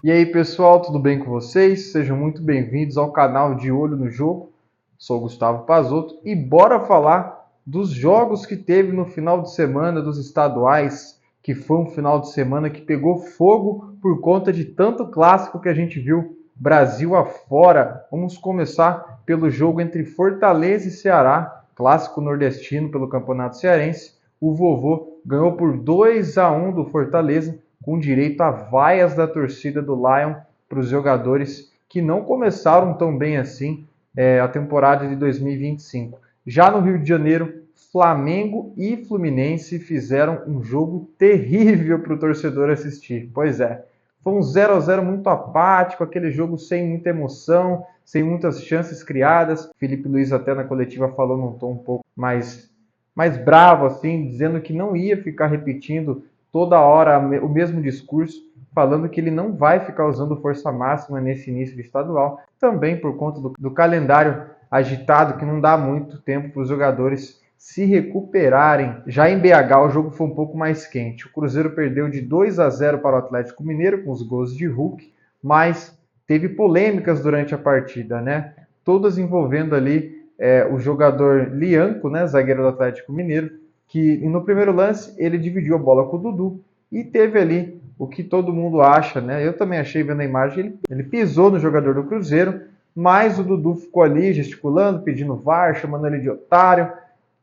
E aí, pessoal, tudo bem com vocês? Sejam muito bem-vindos ao canal De Olho no Jogo. Sou Gustavo Pazotto e bora falar dos jogos que teve no final de semana dos estaduais, que foi um final de semana que pegou fogo por conta de tanto clássico que a gente viu Brasil afora. Vamos começar pelo jogo entre Fortaleza e Ceará, clássico nordestino pelo Campeonato Cearense. O Vovô ganhou por 2-1 do Fortaleza, com direito a vaias da torcida do Lion para os jogadores que não começaram tão bem assim a temporada de 2025. Já no Rio de Janeiro, Flamengo e Fluminense fizeram um jogo terrível para o torcedor assistir. Pois é, foi um 0-0 muito apático, aquele jogo sem muita emoção, sem muitas chances criadas. Felipe Luiz até na coletiva falou num tom um pouco mais bravo, assim, dizendo que não ia ficar repetindo toda hora o mesmo discurso, falando que ele não vai ficar usando força máxima nesse início de estadual, também por conta do calendário agitado, que não dá muito tempo para os jogadores se recuperarem. Já em BH o jogo foi um pouco mais quente. O Cruzeiro perdeu de 2-0 para o Atlético Mineiro com os gols de Hulk, mas teve polêmicas durante a partida, né? Todas envolvendo ali o jogador Lianco, né, zagueiro do Atlético Mineiro, que no primeiro lance ele dividiu a bola com o Dudu e teve ali o que todo mundo acha, né? Eu também achei vendo a imagem, ele pisou no jogador do Cruzeiro, mas o Dudu ficou ali gesticulando, pedindo VAR, chamando ele de otário,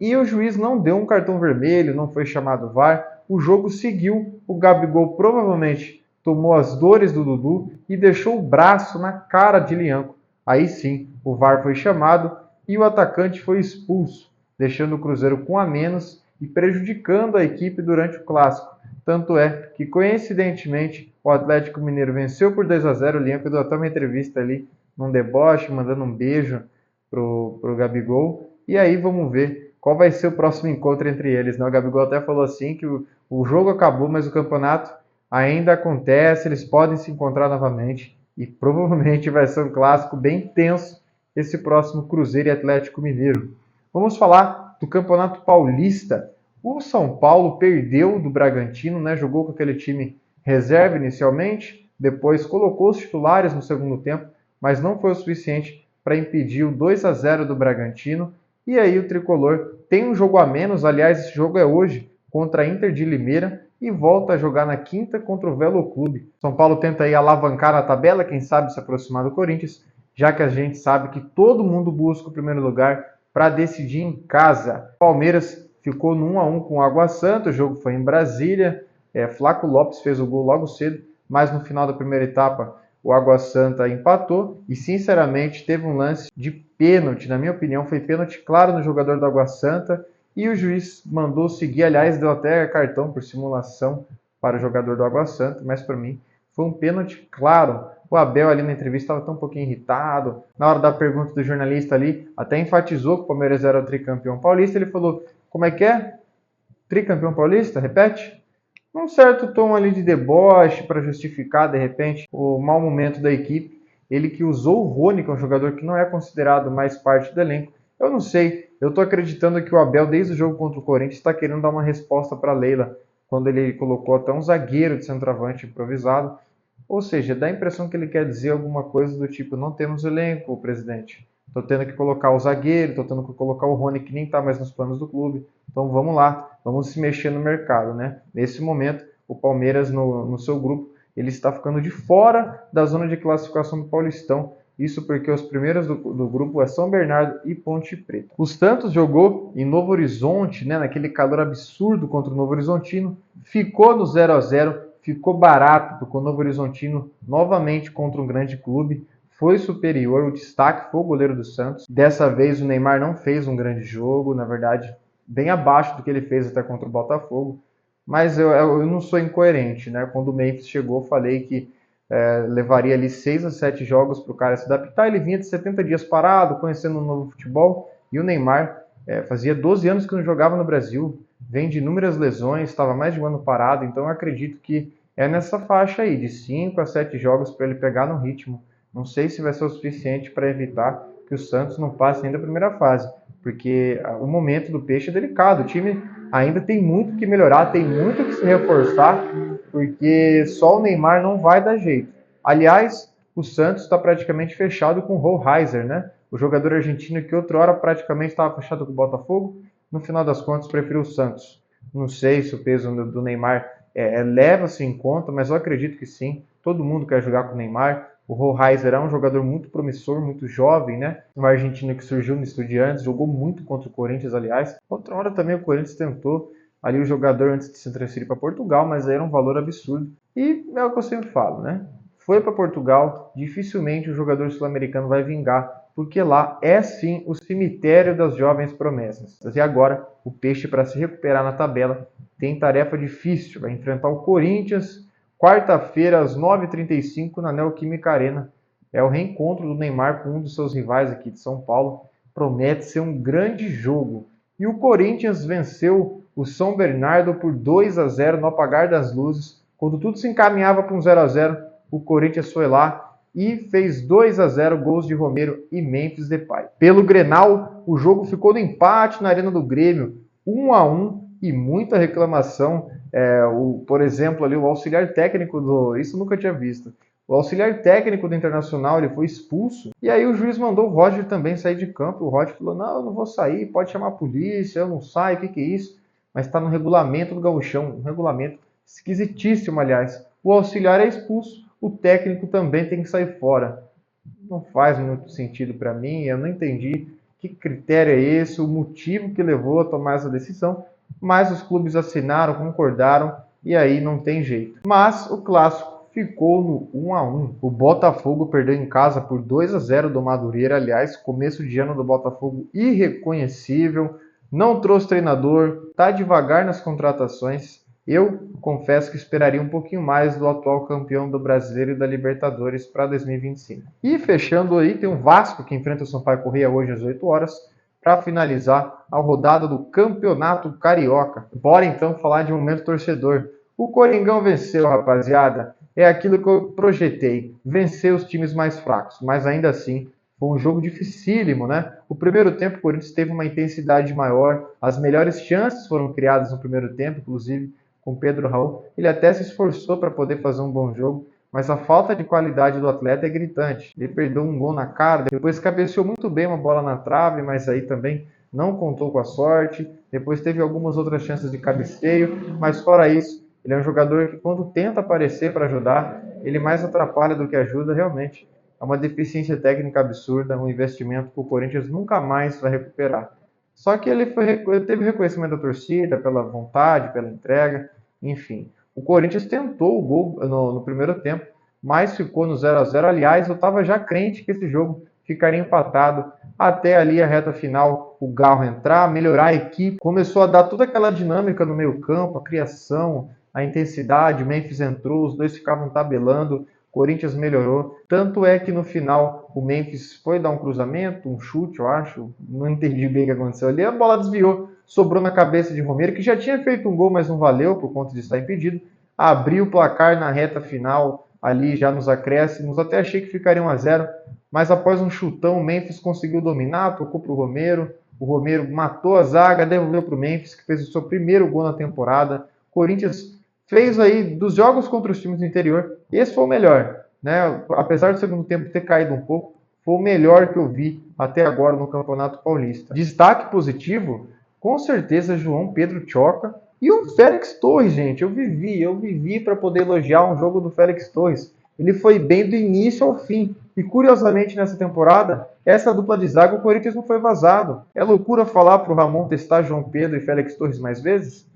e o juiz não deu um cartão vermelho, não foi chamado VAR, o jogo seguiu, o Gabigol provavelmente tomou as dores do Dudu e deixou o braço na cara de Lianco. Aí sim, o VAR foi chamado e o atacante foi expulso, deixando o Cruzeiro com a menos e prejudicando a equipe durante o clássico. Tanto é que, coincidentemente, o Atlético Mineiro venceu por 2-0. O Lianco deu até uma entrevista ali, num deboche, mandando um beijo pro Gabigol. E aí vamos ver qual vai ser o próximo encontro entre eles, né? O Gabigol até falou assim que o jogo acabou, mas o campeonato ainda acontece, eles podem se encontrar novamente. E provavelmente vai ser um clássico bem tenso esse próximo Cruzeiro e Atlético Mineiro. Vamos falar do Campeonato Paulista. O São Paulo perdeu do Bragantino, né? Jogou com aquele time reserva inicialmente, depois colocou os titulares no segundo tempo, mas não foi o suficiente para impedir o 2-0 do Bragantino. E aí o Tricolor tem um jogo a menos, aliás, esse jogo é hoje, contra a Inter de Limeira, e volta a jogar na quinta contra o Velo Clube. São Paulo tenta aí alavancar na tabela, quem sabe se aproximar do Corinthians, já que a gente sabe que todo mundo busca o primeiro lugar para decidir em casa. Palmeiras ficou no 1-1 com o Água Santa, o jogo foi em Brasília, Flaco Lopes fez o gol logo cedo, mas no final da primeira etapa o Água Santa empatou e, sinceramente, teve um lance de pênalti, na minha opinião, foi pênalti claro no jogador do Água Santa e o juiz mandou seguir, aliás, deu até cartão por simulação para o jogador do Água Santa, mas para mim foi um pênalti claro. O Abel ali na entrevista estava tão um pouquinho irritado, na hora da pergunta do jornalista ali, até enfatizou que o Palmeiras era o tricampeão paulista, ele falou, como é que é? Tricampeão paulista? Repete? Um certo tom ali de deboche para justificar, de repente, o mau momento da equipe. Ele que usou o Rony, que é um jogador que não é considerado mais parte do elenco. Eu não sei, eu estou acreditando que o Abel, desde o jogo contra o Corinthians, está querendo dar uma resposta para a Leila, quando ele colocou até um zagueiro de centroavante improvisado. Ou seja, dá a impressão que ele quer dizer alguma coisa do tipo, não temos elenco, presidente. Estou tendo que colocar o zagueiro, estou tendo que colocar o Rony, que nem está mais nos planos do clube. Então vamos lá, vamos se mexer no mercado, né? Nesse momento, o Palmeiras, no seu grupo, ele está ficando de fora da zona de classificação do Paulistão. Isso porque os primeiros do grupo é São Bernardo e Ponte Preta. O Santos jogou em Novo Horizonte, né, naquele calor absurdo contra o Novo Horizontino, ficou no 0-0, ficou barato, porque o Novo Horizontino, novamente contra um grande clube, foi superior, o destaque foi o goleiro do Santos. Dessa vez o Neymar não fez um grande jogo, na verdade, bem abaixo do que ele fez até contra o Botafogo, mas eu não sou incoerente, né? Quando o Memphis chegou, eu falei que levaria ali 6 a 7 jogos para o cara se adaptar, ele vinha de 70 dias parado, conhecendo um novo futebol, e o Neymar fazia 12 anos que não jogava no Brasil, vem de inúmeras lesões, estava mais de um ano parado, então eu acredito que é nessa faixa aí, de 5 a 7 jogos para ele pegar no ritmo. Não sei se vai ser o suficiente para evitar que o Santos não passe ainda a primeira fase, porque o momento do Peixe é delicado, o time ainda tem muito que melhorar, tem muito que se reforçar, porque só o Neymar não vai dar jeito. Aliás, o Santos está praticamente fechado com o Rollheiser, né? O jogador argentino que outrora praticamente estava fechado com o Botafogo, no final das contas preferiu o Santos. Não sei se o peso do Neymar leva-se em conta, mas eu acredito que sim. Todo mundo quer jogar com o Neymar. O Rollheiser é um jogador muito promissor, muito jovem, né? Um argentino que surgiu no Estudiantes, jogou muito contra o Corinthians, aliás. Outra hora também o Corinthians tentou ali o jogador antes de se transferir para Portugal, mas aí era um valor absurdo. E é o que eu sempre falo, né? Foi para Portugal, dificilmente o jogador sul-americano vai vingar, porque lá é sim o cemitério das jovens promessas. E agora, o Peixe, para se recuperar na tabela, tem tarefa difícil, vai enfrentar o Corinthians, quarta-feira, às 9h35, na Neoquímica Arena. É o reencontro do Neymar com um dos seus rivais aqui de São Paulo. Promete ser um grande jogo. E o Corinthians venceu o São Bernardo por 2-0 no apagar das luzes. Quando tudo se encaminhava para um 0-0, o Corinthians foi lá e fez 2-0, gols de Romero e Memphis Depay. Pelo Grenal, o jogo ficou no empate na Arena do Grêmio, 1-1, e muita reclamação. Por exemplo, ali o auxiliar técnico isso eu nunca tinha visto. O auxiliar técnico do Internacional, ele foi expulso, e aí o juiz mandou o Roger também sair de campo. O Roger falou: não, eu não vou sair, pode chamar a polícia, eu não saio, o que é isso? Mas está no regulamento do Gauchão, um regulamento esquisitíssimo, aliás. O auxiliar é expulso, o técnico também tem que sair fora. Não faz muito sentido para mim, eu não entendi que critério é esse, o motivo que levou a tomar essa decisão, mas os clubes assinaram, concordaram, e aí não tem jeito. Mas o clássico ficou no 1-1. O Botafogo perdeu em casa por 2-0 do Madureira. Aliás, começo de ano do Botafogo irreconhecível, não trouxe treinador, tá devagar nas contratações. Eu confesso que esperaria um pouquinho mais do atual campeão do Brasileiro e da Libertadores para 2025. E fechando aí, tem o Vasco que enfrenta o Sampaio Corrêa hoje às 8 horas para finalizar a rodada do Campeonato Carioca. Bora então falar de momento torcedor. O Coringão venceu, rapaziada. É aquilo que eu projetei, vencer os times mais fracos, mas ainda assim foi um jogo dificílimo, né? O primeiro tempo o Corinthians teve uma intensidade maior, as melhores chances foram criadas no primeiro tempo, inclusive com Pedro Raul. Ele até se esforçou para poder fazer um bom jogo, mas a falta de qualidade do atleta é gritante. Ele perdeu um gol na cara, depois cabeceou muito bem uma bola na trave, mas aí também não contou com a sorte. Depois teve algumas outras chances de cabeceio, mas fora isso, ele é um jogador que quando tenta aparecer para ajudar, ele mais atrapalha do que ajuda, realmente. É uma deficiência técnica absurda, um investimento que o Corinthians nunca mais vai recuperar. Só que ele teve reconhecimento da torcida pela vontade, pela entrega, enfim. O Corinthians tentou o gol no primeiro tempo, mas ficou no 0-0. Aliás, eu estava já crente que esse jogo ficaria empatado até ali a reta final, o Garro entrar, melhorar a equipe. Começou a dar toda aquela dinâmica no meio campo, a criação, a intensidade. Memphis entrou, os dois ficavam tabelando. Corinthians melhorou. Tanto é que no final o Memphis foi dar um cruzamento, um chute, eu acho. Não entendi bem o que aconteceu ali. A bola desviou, sobrou na cabeça de Romero, que já tinha feito um gol, mas não valeu por conta de estar impedido. Abriu o placar na reta final, ali já nos acréscimos. Até achei que ficaria 1-0, mas após um chutão, o Memphis conseguiu dominar, tocou para o Romero. O Romero matou a zaga, devolveu para o Memphis, que fez o seu primeiro gol na temporada. Corinthians fez aí, dos jogos contra os times do interior, esse foi o melhor, né? Apesar do segundo tempo ter caído um pouco, foi o melhor que eu vi até agora no Campeonato Paulista. Destaque positivo, com certeza, João Pedro Choca e o Félix Torres, gente. Eu vivi para poder elogiar um jogo do Félix Torres. Ele foi bem do início ao fim. E curiosamente, nessa temporada, essa dupla de zaga, o Corinthians não foi vazado. É loucura falar para o Ramon testar João Pedro e Félix Torres mais vezes?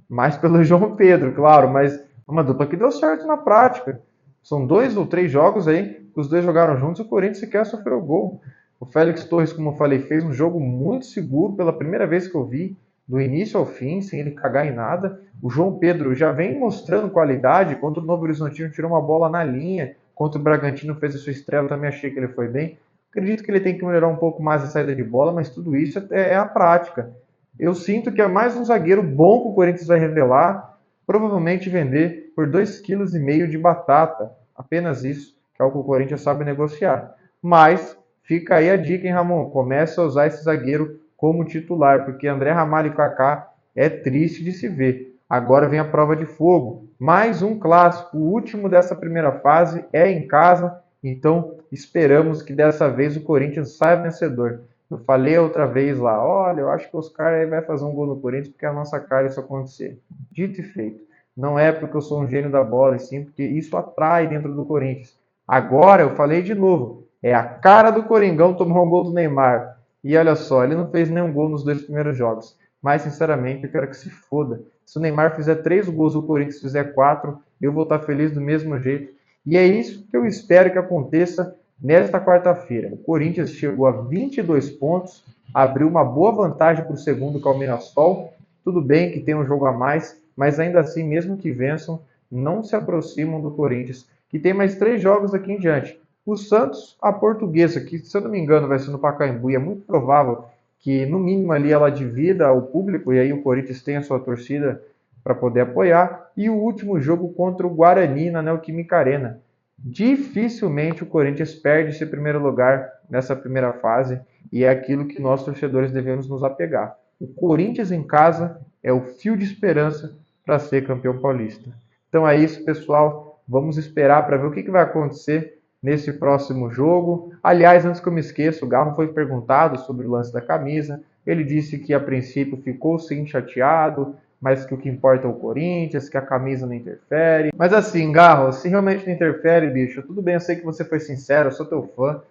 Mais pelo João Pedro, claro, mas uma dupla que deu certo na prática. São 2 ou 3 jogos aí que os dois jogaram juntos e o Corinthians sequer sofreu gol. O Félix Torres, como eu falei, fez um jogo muito seguro pela primeira vez que eu vi, do início ao fim, sem ele cagar em nada. O João Pedro já vem mostrando qualidade. Contra o Novo Horizontino tirou uma bola na linha. Contra o Bragantino fez a sua estreia, eu também achei que ele foi bem. Acredito que ele tem que melhorar um pouco mais a saída de bola, mas tudo isso é a prática. Eu sinto que é mais um zagueiro bom que o Corinthians vai revelar, provavelmente vender por 2,5 kg de batata. Apenas isso, que é o que o Corinthians sabe negociar. Mas fica aí a dica, hein, Ramon? Comece a usar esse zagueiro como titular, porque André Ramalho e Kaká é triste de se ver. Agora vem a prova de fogo. Mais um clássico. O último dessa primeira fase é em casa. Então esperamos que dessa vez o Corinthians saia vencedor. Eu falei outra vez lá, olha, eu acho que o Oscar aí vai fazer um gol no Corinthians porque é a nossa cara isso acontecer. Dito e feito. Não é porque eu sou um gênio da bola, e sim porque isso atrai dentro do Corinthians. Agora eu falei de novo, é a cara do Coringão tomar um gol do Neymar. E olha só, ele não fez nenhum gol nos 2 primeiros jogos. Mas sinceramente, eu quero que se foda. Se o Neymar fizer 3 gols e o Corinthians fizer 4, eu vou estar feliz do mesmo jeito. E é isso que eu espero que aconteça nesta quarta-feira. O Corinthians chegou a 22 pontos, abriu uma boa vantagem para o segundo, que é o Mirassol. Tudo bem que tem um jogo a mais, mas ainda assim, mesmo que vençam, não se aproximam do Corinthians, que tem mais 3 jogos aqui em diante. O Santos, a Portuguesa, que se eu não me engano vai ser no Pacaembu, e é muito provável que no mínimo ali ela divida o público, e aí o Corinthians tem a sua torcida para poder apoiar. E o último jogo contra o Guarani na Neoquímica Arena. Dificilmente o Corinthians perde esse primeiro lugar nessa primeira fase, e é aquilo que nós torcedores devemos nos apegar. O Corinthians em casa é o fio de esperança para ser campeão paulista. Então é isso, pessoal. Vamos esperar para ver o que vai acontecer nesse próximo jogo. Aliás, antes que eu me esqueça, o Garro foi perguntado sobre o lance da camisa. Ele disse que a princípio ficou sim chateado, mas que o que importa é o Corinthians, que a camisa não interfere. Mas assim, Garro, se realmente não interfere, bicho, tudo bem, eu sei que você foi sincero, eu sou teu fã,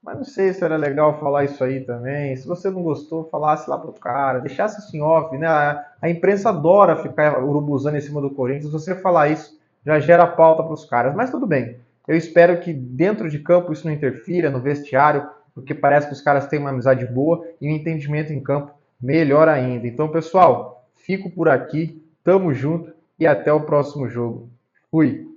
mas não sei se era legal falar isso aí também. Se você não gostou, falasse lá pro cara, deixasse isso em off, né? A imprensa adora ficar urubuzando em cima do Corinthians. Se você falar isso, já gera pauta pros caras. Mas tudo bem. Eu espero que dentro de campo isso não interfira, no vestiário, porque parece que os caras têm uma amizade boa e um entendimento em campo melhor ainda. Então, pessoal, fico por aqui, tamo junto e até o próximo jogo. Fui!